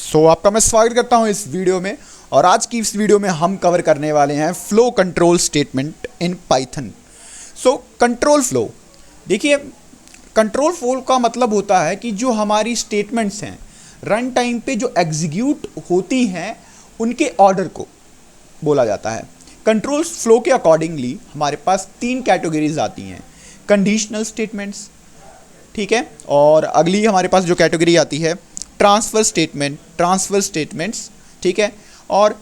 आपका मैं स्वागत करता हूं इस वीडियो में। और आज की इस वीडियो में हम कवर करने वाले हैं flow control statement in Python. Control flow, देखिए कंट्रोल फ्लो का मतलब होता है कि जो हमारी स्टेटमेंट्स हैं रन टाइम पे जो एग्जीक्यूट होती हैं उनके ऑर्डर को बोला जाता है। कंट्रोल फ्लो के अकॉर्डिंगली हमारे पास 3 कैटेगरीज आती हैं। कंडीशनल स्टेटमेंट्स, ठीक है, और अगली हमारे पास जो कैटेगरी आती है ट्रांसफ़र स्टेटमेंट्स, ठीक है, और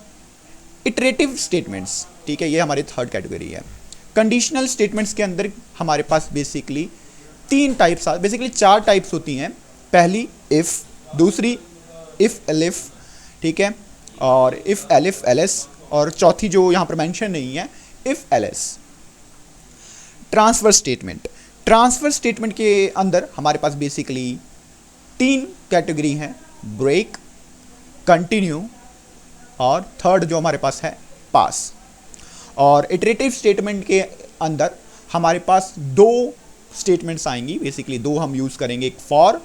इटरेटिव स्टेटमेंट्स, ठीक है, ये हमारी थर्ड कैटेगरी है। कंडीशनल स्टेटमेंट्स के अंदर हमारे पास बेसिकली 4 टाइप्स होती हैं। पहली इफ़, दूसरी इफ़ एलिफ, ठीक है, और इफ़ एलिफ एलएस, और चौथी जो यहाँ पर मेंशन नहीं है इफ़ एलएस। ट्रांसफ़र स्टेटमेंट के अंदर हमारे पास बेसिकली 3 कैटेगरी हैं, ब्रेक, कंटिन्यू और थर्ड जो हमारे पास है पास। और इटरेटिव स्टेटमेंट के अंदर हमारे पास 2 स्टेटमेंट्स आएंगी, बेसिकली 2 हम यूज़ करेंगे, एक फॉर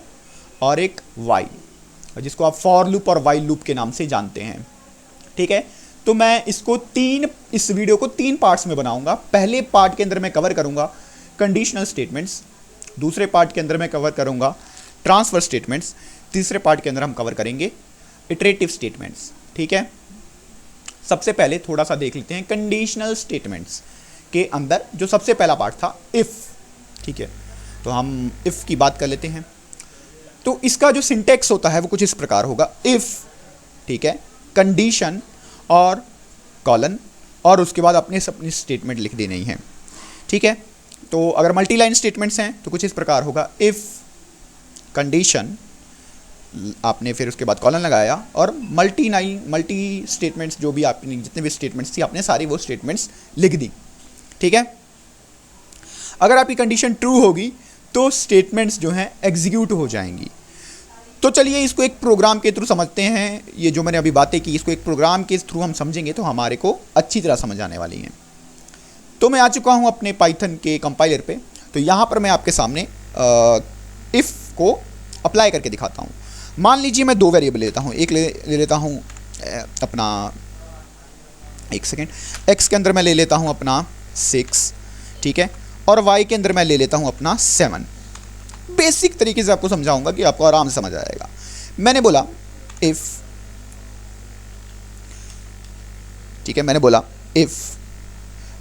और एक वाइल, जिसको आप फॉर लूप और वाइल लूप के नाम से जानते हैं, ठीक है। तो मैं इस वीडियो को 3 पार्ट्स में बनाऊंगा। पहले पार्ट के अंदर मैं कवर करूंगा कंडीशनल स्टेटमेंट्स, दूसरे पार्ट के अंदर मैं कवर करूंगा ट्रांसफ़र स्टेटमेंट्स, तीसरे पार्ट के अंदर हम कवर करेंगे इटरेटिव स्टेटमेंट्स, ठीक है। सबसे पहले थोड़ा सा देख लेते हैं कंडीशनल स्टेटमेंट्स के अंदर जो सबसे पहला पार्ट था इफ़, ठीक है। तो हम इफ़ की बात कर लेते हैं। तो इसका जो सिंटेक्स होता है वो कुछ इस प्रकार होगा, इफ़, ठीक है, कंडीशन और कॉलन, और उसके बाद अपनी स्टेटमेंट लिख देनी है, ठीक है। तो अगर मल्टी लाइन स्टेटमेंट्स हैं तो कुछ इस प्रकार होगा, इफ़ कंडीशन, आपने फिर उसके बाद कॉलन लगाया, और मल्टी स्टेटमेंट्स जो भी आपने जितने भी स्टेटमेंट्स थी आपने सारी वो स्टेटमेंट्स लिख दी, ठीक है। अगर आपकी कंडीशन ट्रू होगी तो स्टेटमेंट्स जो हैं एग्जीक्यूट हो जाएंगी। तो चलिए इसको एक प्रोग्राम के थ्रू समझते हैं। ये जो मैंने अभी बातें की इसको एक प्रोग्राम के थ्रू हम समझेंगे तो हमारे को अच्छी तरह समझ आने वाली हैं। तो मैं आ चुका हूँ अपने पाइथन के कंपाइलर पे। तो यहाँ पर मैं आपके सामने इफ़ को अप्लाई करके दिखाता हूँ। मान लीजिए मैं 2 वेरिएबल लेता हूँ, एक ले लेता हूँ अपना, एक सेकेंड, एक्स के अंदर मैं ले लेता हूँ अपना 6, ठीक है, और वाई के अंदर मैं ले लेता हूँ अपना 7। बेसिक तरीके से आपको समझाऊंगा कि आपको आराम से समझ आएगा। मैंने बोला इफ़, ठीक है, मैंने बोला इफ़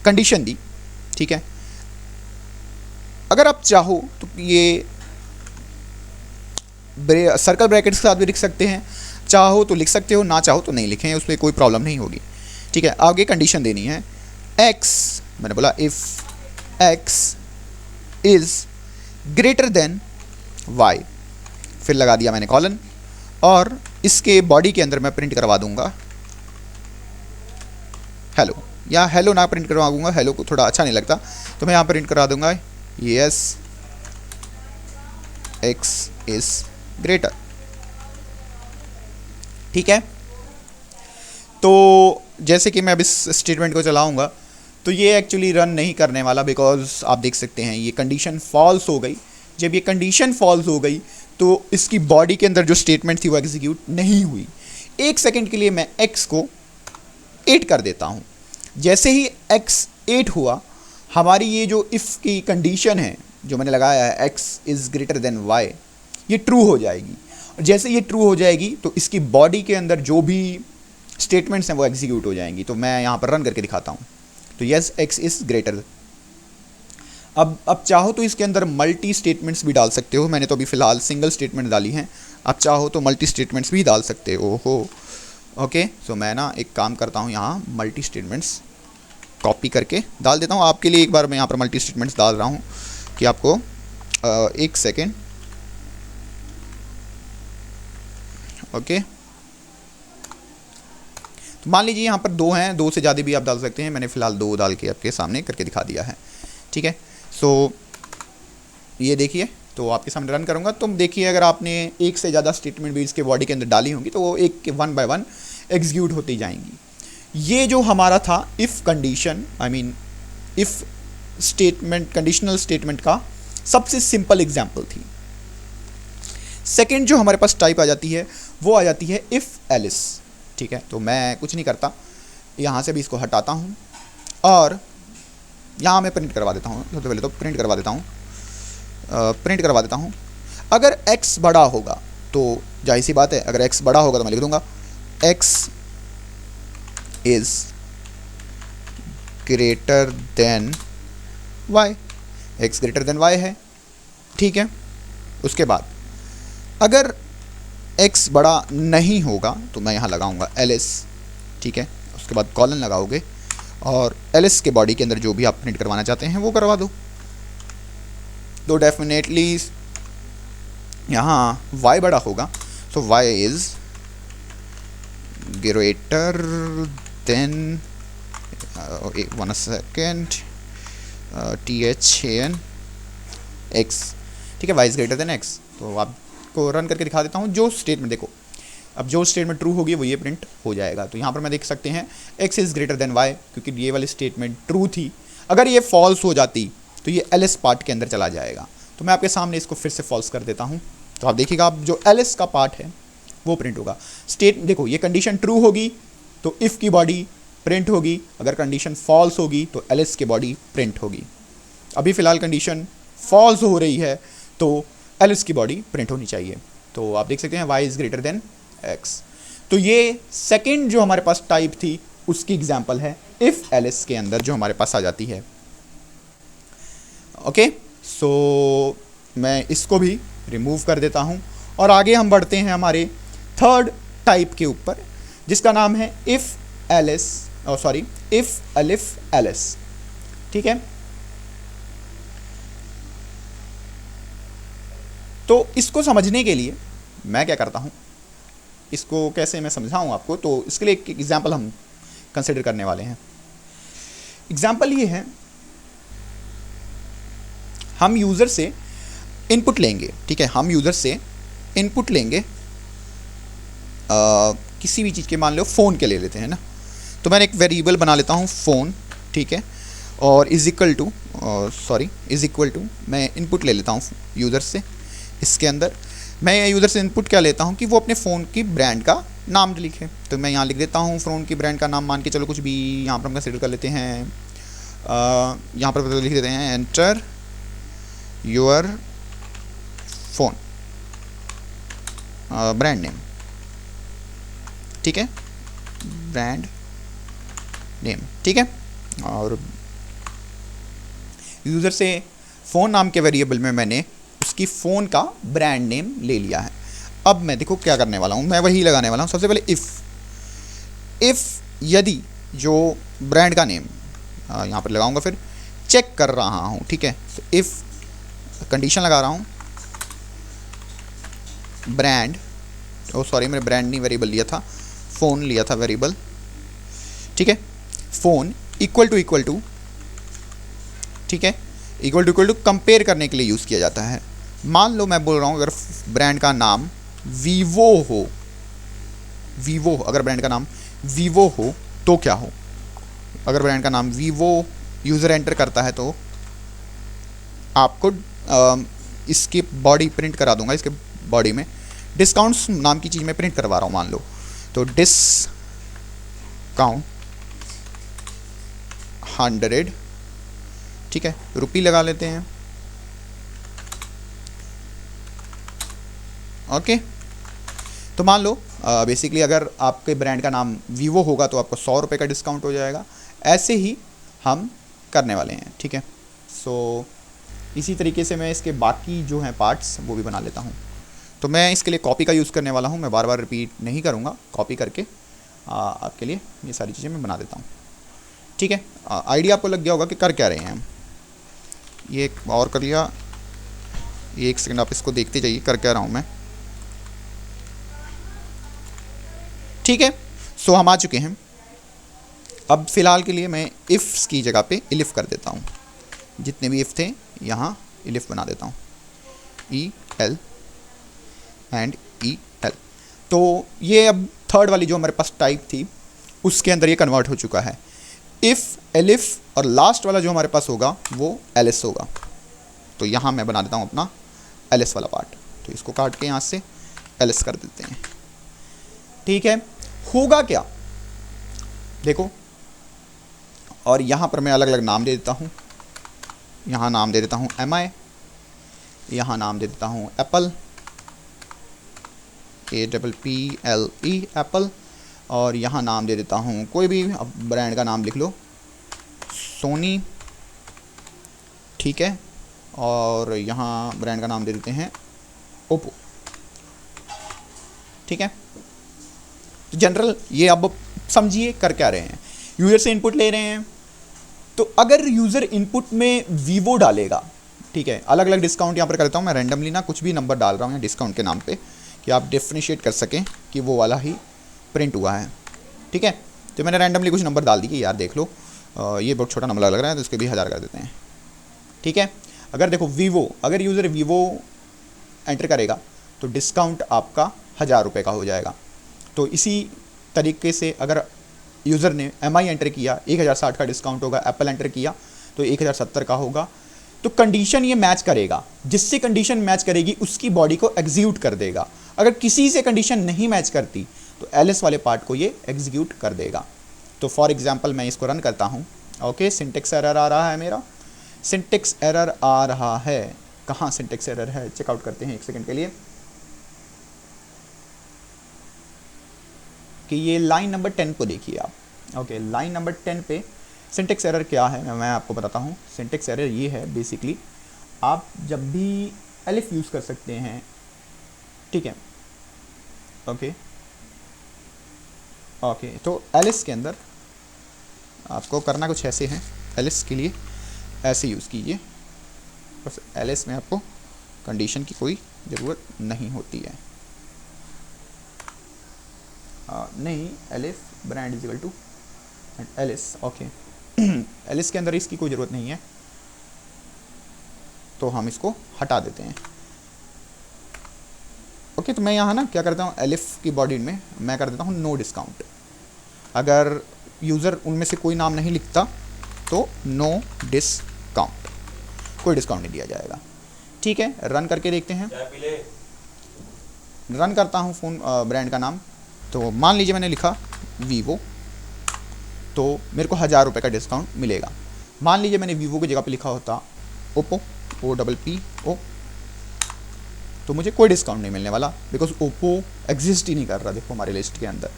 कंडीशन दी, ठीक है। अगर आप चाहो तो ये सर्कल ब्रैकेट्स के साथ भी लिख सकते हैं, चाहो तो लिख सकते हो, ना चाहो तो नहीं लिखें, उसमें कोई प्रॉब्लम नहीं होगी, ठीक है। आगे कंडीशन देनी है एक्स, मैंने बोला if x is greater than y, फिर लगा दिया मैंने कॉलन, और इसके बॉडी के अंदर मैं प्रिंट करवा दूंगा हेलो, या हेलो ना प्रिंट करवा दूंगा, हेलो को थोड़ा अच्छा नहीं लगता, तो मैं यहाँ प्रिंट करा दूंगा यस एक्स इज ग्रेटर, ठीक है। तो जैसे कि मैं अब इस स्टेटमेंट को चलाऊंगा तो ये एक्चुअली रन नहीं करने वाला, बिकॉज आप देख सकते हैं ये कंडीशन फॉल्स हो गई। जब ये कंडीशन फॉल्स हो गई तो इसकी बॉडी के अंदर जो स्टेटमेंट थी वो एग्जीक्यूट नहीं हुई। 1 सेकेंड के लिए मैं x को 8 कर देता हूँ। जैसे ही x 8 हुआ, हमारी ये जो इफ़ की कंडीशन है जो मैंने लगाया है x is greater then y, ये ट्रू हो जाएगी। और जैसे ये ट्रू हो जाएगी तो इसकी बॉडी के अंदर जो भी स्टेटमेंट्स हैं वो एग्जीक्यूट हो जाएंगी। तो मैं यहाँ पर रन करके दिखाता हूँ। तो यस एक्स इज़ ग्रेटर। अब चाहो तो इसके अंदर मल्टी स्टेटमेंट्स भी डाल सकते हो, मैंने तो अभी फ़िलहाल सिंगल स्टेटमेंट डाली हैं, आप चाहो तो मल्टी स्टेटमेंट्स भी डाल सकते हो। ओके, सो मैं ना एक काम करता हूँ, यहाँ मल्टी स्टेटमेंट्स कॉपी करके डाल देता हूँ आपके लिए। एक बार मैं यहाँ पर मल्टी स्टेटमेंट्स डाल रहा हूँ कि आपको 1 सेकेंड, ओके। तो मान लीजिए यहाँ पर 2 हैं, 2 से ज़्यादा भी आप डाल सकते हैं, मैंने फ़िलहाल 2 डाल के आपके सामने करके दिखा दिया है, ठीक है। सो ये देखिए, तो आपके सामने रन करूँगा, तो देखिए अगर आपने 1 से ज़्यादा स्टेटमेंट भी इसके बॉडी के अंदर डाली होंगी तो वो एक के 1 बाय 1 एग्जीक्यूट होती जाएंगी। ये जो हमारा था if condition, I mean if statement, conditional statement का सबसे सिंपल एग्जाम्पल थी। सेकेंड जो हमारे पास टाइप आ जाती है वो आ जाती है इफ़ एलिस। ठीक है, तो मैं कुछ नहीं करता, यहाँ से भी इसको हटाता हूँ और यहाँ मैं प्रिंट करवा देता हूँ। सबसे पहले तो प्रिंट करवा देता हूँ। अगर x बड़ा होगा तो जाहिर सी बात है, अगर x बड़ा होगा तो मैं लिख दूंगा x is greater then y, x greater than y है। ठीक है, उसके बाद अगर x बड़ा नहीं होगा तो मैं यहाँ लगाऊंगा एलिस। ठीक है, उसके बाद कॉलन लगाओगे और एलिस के बॉडी के अंदर जो भी आप प्रिंट करवाना चाहते हैं वो करवा दो। तो डेफिनेटली यहाँ y बड़ा होगा, सो y is greater then one second THAN x। ठीक है, y is greater then x। तो आपको रन करके दिखा देता हूँ। जो स्टेटमेंट देखो, अब जो स्टेटमेंट ट्रू होगी वो ये प्रिंट हो जाएगा। तो यहाँ पर मैं देख सकते हैं x is greater then y, क्योंकि ये वाली स्टेटमेंट ट्रू थी। अगर ये फॉल्स हो जाती तो ये एलिस पार्ट के अंदर चला जाएगा। तो मैं आपके सामने इसको फिर से फॉल्स कर देता हूँ। तो आप देखिएगा, अब जो एलिस का पार्ट है वो प्रिंट होगा। स्टेट देखो, ये कंडीशन ट्रू होगी तो इफ़ की बॉडी प्रिंट होगी, अगर कंडीशन फॉल्स होगी तो एलिस की बॉडी प्रिंट होगी। अभी फ़िलहाल कंडीशन फॉल्स हो रही है तो एलिस की बॉडी प्रिंट होनी चाहिए। तो आप देख सकते हैं y is greater then x। तो ये सेकेंड जो हमारे पास टाइप थी उसकी एग्जाम्पल है इफ़ एलिस के अंदर जो हमारे पास आ जाती है। ओके, सो मैं इसको भी रिमूव कर देता हूँ और आगे हम बढ़ते हैं हमारे थर्ड टाइप के ऊपर, जिसका नाम है if else if elif else. ठीक है, तो इसको समझने के लिए मैं क्या करता हूँ, इसको कैसे मैं समझाऊँ आपको, तो इसके लिए एक एग्जाम्पल हम कंसिडर करने वाले हैं। एग्जाम्पल ये है, हम यूज़र से इनपुट लेंगे। ठीक है, हम यूज़र से इनपुट लेंगे किसी भी चीज़ के, मान लो फ़ोन के ले लेते हैं ना। तो मैंने एक वेरिएबल बना लेता हूँ फ़ोन। ठीक है, और इज़ इक्वल टू मैं इनपुट ले लेता हूँ यूज़र से। इसके अंदर मैं यूज़र से इनपुट क्या लेता हूँ कि वो अपने फ़ोन की ब्रांड का नाम लिखे। तो मैं यहाँ लिख देता हूँ फ़ोन की ब्रांड का नाम, मान के चलो कुछ भी, यहाँ पर हम कंसिडर कर लेते हैं, यहाँ पर लिख देते हैं enter your phone brand name. ठीक है, ब्रांड नेम। ठीक है, और यूज़र से फ़ोन नाम के वेरिएबल में मैंने उसकी फ़ोन का ब्रांड नेम ले लिया है। अब मैं देखो क्या करने वाला हूँ, मैं वही लगाने वाला हूँ। सबसे पहले इफ़ यदि जो ब्रांड का नेम यहाँ पर लगाऊंगा, फिर चेक कर रहा हूँ। ठीक है, तो इफ़ कंडीशन लगा रहा हूँ ब्रांड, मैंने ब्रांड नहीं वेरिएबल लिया था, फ़ोन लिया था वेरिएबल। ठीक है, फ़ोन इक्वल टू, ठीक है, इक्वल टू कंपेयर करने के लिए यूज़ किया जाता है। मान लो मैं बोल रहा हूँ अगर ब्रांड का नाम वीवो हो, अगर ब्रांड का नाम वीवो हो तो क्या हो। अगर ब्रांड का नाम वीवो यूज़र एंटर करता है तो आपको इसकी बॉडी प्रिंट करा दूंगा। इसके बॉडी में डिस्काउंट्स नाम की चीज़ में प्रिंट करवा रहा हूँ, मान लो, तो डिस्काउंट 100, ठीक है, रुपी लगा लेते हैं। ओके, तो मान लो बेसिकली अगर आपके ब्रांड का नाम वीवो होगा तो आपको 100 रुपये का डिस्काउंट हो जाएगा। ऐसे ही हम करने वाले हैं। ठीक है, सो इसी तरीके से मैं इसके बाकी जो हैं पार्ट्स वो भी बना लेता हूँ। तो मैं इसके लिए कॉपी का यूज़ करने वाला हूँ, मैं बार बार रिपीट नहीं करूँगा, कॉपी करके आपके लिए ये सारी चीज़ें मैं बना देता हूँ। ठीक है, आइडिया आपको लग गया होगा कि कर क्या रहे हैं हम। ये एक और कर लिया, एक सेकंड आप इसको देखते जाइए कर क्या रहा हूँ मैं। ठीक है, सो हम आ चुके हैं। अब फ़िलहाल के लिए मैं इफ़्स की जगह पे इलिफ कर देता हूँ। जितने भी इफ़ थे यहाँ इलिफ बना देता हूँ, EL एंड EL। तो ये अब थर्ड वाली जो हमारे पास टाइप थी उसके अंदर ये कन्वर्ट हो चुका है। इफ़, एलिफ और लास्ट वाला जो हमारे पास होगा वो एलिस होगा। तो यहाँ मैं बना देता हूँ अपना एलिस वाला पार्ट। तो इसको काट के यहाँ से एलिस कर देते हैं। ठीक है, होगा क्या देखो, और यहाँ पर मैं अलग अलग नाम दे देता हूँ। यहाँ नाम दे देता हूँ MI, यहाँ नाम दे देता हूँ एप्पल, APPLE एप्पल, और यहाँ नाम दे देता हूँ कोई भी अब ब्रांड का नाम लिख लो, सोनी, ठीक है, और यहाँ ब्रांड का नाम दे देते हैं ओप्पो, ठीक है। जनरल ये अब समझिए कर क्या रहे हैं, यूज़र से इनपुट ले रहे हैं। तो अगर यूज़र इनपुट में वीवो डालेगा, ठीक है, अलग अलग डिस्काउंट यहाँ पर करता हूँ मैं रैंडमली ना, कुछ भी नंबर डाल रहा हूँ यहाँ डिस्काउंट के नाम पे कि आप डिफ्रेंशिएट कर सकें कि वो वाला ही प्रिंट हुआ है, ठीक है। तो मैंने रैंडमली कुछ नंबर डाल दिए, यार देख लो ये बहुत छोटा नंबर लग रहा है तो इसके भी 1000 कर देते हैं, ठीक है। अगर देखो वीवो, अगर यूज़र वीवो एंटर करेगा तो डिस्काउंट आपका 1000 रुपये का हो जाएगा। तो इसी तरीके से अगर यूज़र ने MI एंटर किया 1060 का डिस्काउंट होगा, एप्पल एंटर किया तो 1070 का होगा। तो कंडीशन ये मैच करेगा, जिससे कंडीशन मैच करेगी उसकी बॉडी को एग्जीक्यूट कर देगा। अगर किसी से कंडीशन नहीं मैच करती तो LS वाले पार्ट को ये एग्जीक्यूट कर देगा। तो फॉर एग्जांपल मैं इसको रन करता हूँ, ओके, सिंटेक्स एरर आ रहा है, मेरा सिंटेक्स एरर आ रहा है, कहाँ सिंटेक्स एरर है, चेकआउट करते हैं 1 सेकंड के लिए कि ये लाइन नंबर 10 को देखिए आप, ओके, लाइन नंबर 10 पे सिंटेक्स एरर क्या है मैं आपको बताता हूँ। सिंटेक्स एरर ये है बेसिकली, आप जब भी एलिफ यूज़ कर सकते हैं, ठीक है, ओके ओके। तो एलिस के अंदर आपको करना कुछ ऐसे है, एलिस के लिए ऐसे यूज़ कीजिए, बस एलिस में आपको कंडीशन की कोई ज़रूरत नहीं होती है। नहीं, elif brand is equal to else, okay. Else के अंदर इसकी कोई ज़रूरत नहीं है तो हम इसको हटा देते हैं, ओके। तो मैं यहाँ ना क्या करता हूँ, एलिफ की बॉडी में मैं कर देता हूँ नो डिस्काउंट। अगर यूज़र उनमें से कोई नाम नहीं लिखता तो नो डिस्काउंट, कोई डिस्काउंट नहीं दिया जाएगा, ठीक है। रन करके देखते हैं, रन करता हूँ फ़ोन ब्रांड का नाम, तो मान लीजिए मैंने लिखा वीवो, तो मेरे को 1000 रुपये का डिस्काउंट मिलेगा। मान लीजिए मैंने वीवो की जगह पे लिखा होता ओप्पो, OPPO, तो मुझे कोई डिस्काउंट नहीं मिलने वाला, बिकॉज ओप्पो एग्जिस्ट ही नहीं कर रहा देखो हमारे लिस्ट के अंदर।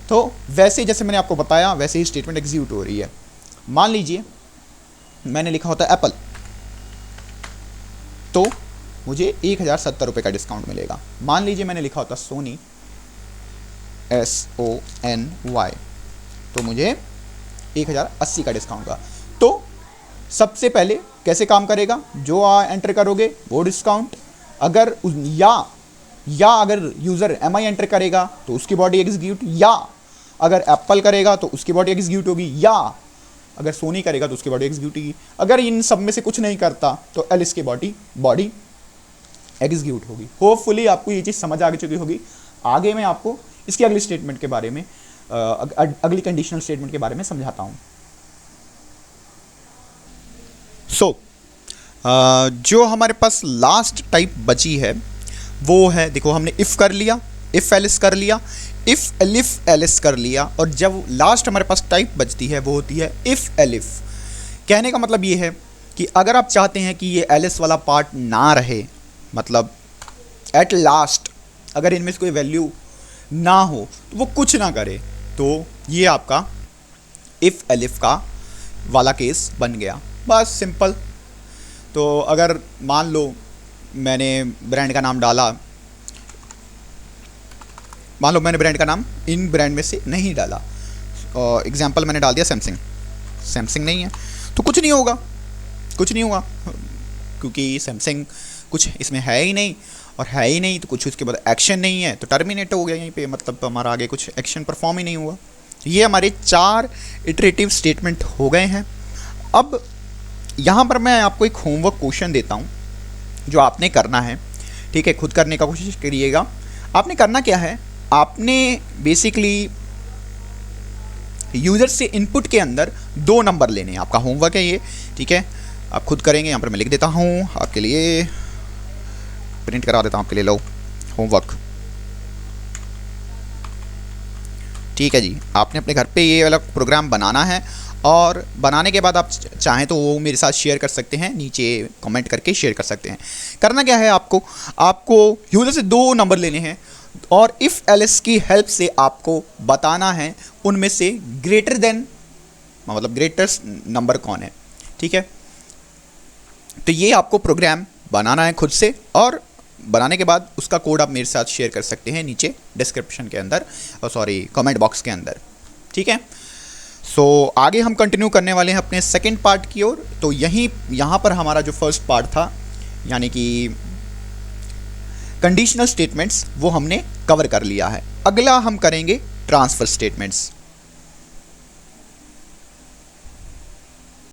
तो वैसे जैसे मैंने आपको बताया वैसे ही स्टेटमेंट एग्जीक्यूट हो रही है। मान लीजिए मैंने लिखा होता एप्पल, तो मुझे 1070 रुपये का डिस्काउंट मिलेगा। मान लीजिए मैंने लिखा होता सोनी, SONY, तो मुझे 1080 का डिस्काउंट का। तो सबसे पहले कैसे काम करेगा, जो एंटर करोगे वो डिस्काउंट, अगर या अगर यूज़र MI एंटर करेगा तो उसकी बॉडी एग्जीक्यूट, या अगर एप्पल करेगा तो उसकी बॉडी एग्जीक्यूट होगी, या अगर सोनी करेगा तो उसकी बॉडी एग्जीक्यूट होगी। अगर इन सब में से कुछ नहीं करता तो एलिस की बॉडी एग्जीक्यूट होगी। होपफुली आपको ये चीज़ समझ आ चुकी होगी। आगे मैं आपको इसकी अगली स्टेटमेंट के बारे में अगली कंडीशनल स्टेटमेंट के बारे में समझाता हूँ। जो हमारे पास लास्ट टाइप बची है वो है, देखो हमने इफ़ कर लिया, इफ़ एलिस कर लिया, इफ़ एलिफ एलिस कर लिया, और जब लास्ट हमारे पास टाइप बचती है वो होती है इफ़ एलिफ। कहने का मतलब ये है कि अगर आप चाहते हैं कि ये एलिस वाला पार्ट ना रहे, मतलब एट लास्ट अगर इनमें से कोई वैल्यू ना हो तो वो कुछ ना करे, तो ये आपका इफ़ एलिफ का वाला केस बन गया, बस सिंपल। तो अगर मान लो मैंने ब्रांड का नाम डाला, मान लो मैंने ब्रांड का नाम इन ब्रांड में से नहीं डाला, एग्जाम्पल मैंने डाल दिया सैमसंग नहीं है तो कुछ नहीं होगा, क्योंकि सैमसंग कुछ इसमें है ही नहीं, और है ही नहीं तो कुछ उसके बाद एक्शन नहीं है तो टर्मिनेट हो गया यहीं पे, मतलब हमारा आगे कुछ एक्शन परफॉर्म ही नहीं हुआ। ये हमारे 4 इटरेटिव स्टेटमेंट हो गए हैं। अब यहाँ पर मैं आपको एक होमवर्क क्वेश्चन देता हूँ जो आपने करना है, ठीक है, खुद करने का कोशिश करिएगा। आपने करना क्या है, आपने बेसिकली यूज़र से इनपुट के अंदर 2 नंबर लेने हैं, आपका होमवर्क है ये, ठीक है, आप खुद करेंगे। यहाँ पर मैं लिख देता हूँ आपके लिए, प्रिंट करा देता हूँ आपके लिए, लो होमवर्क, ठीक है जी, आपने अपने घर पे ये वाला प्रोग्राम बनाना है, और बनाने के बाद आप चाहें तो वो मेरे साथ शेयर कर सकते हैं, नीचे कमेंट करके शेयर कर सकते हैं। करना क्या है, आपको यूज़र से 2 नंबर लेने हैं और इफ़ एल्स की हेल्प से आपको बताना है उनमें से ग्रेटर देन, मतलब ग्रेटेस्ट नंबर कौन है। ठीक है, तो ये आपको प्रोग्राम बनाना है खुद से, और बनाने के बाद उसका कोड आप मेरे साथ शेयर कर सकते हैं नीचे डिस्क्रिप्शन के अंदर, सॉरी कमेंट बॉक्स के अंदर। ठीक है, सो आगे हम कंटिन्यू करने वाले हैं अपने सेकंड पार्ट की ओर। तो यहाँ पर हमारा जो फर्स्ट पार्ट था, यानी कि कंडीशनल स्टेटमेंट्स, वो हमने कवर कर लिया है। अगला हम करेंगे ट्रांसफ़र स्टेटमेंट्स।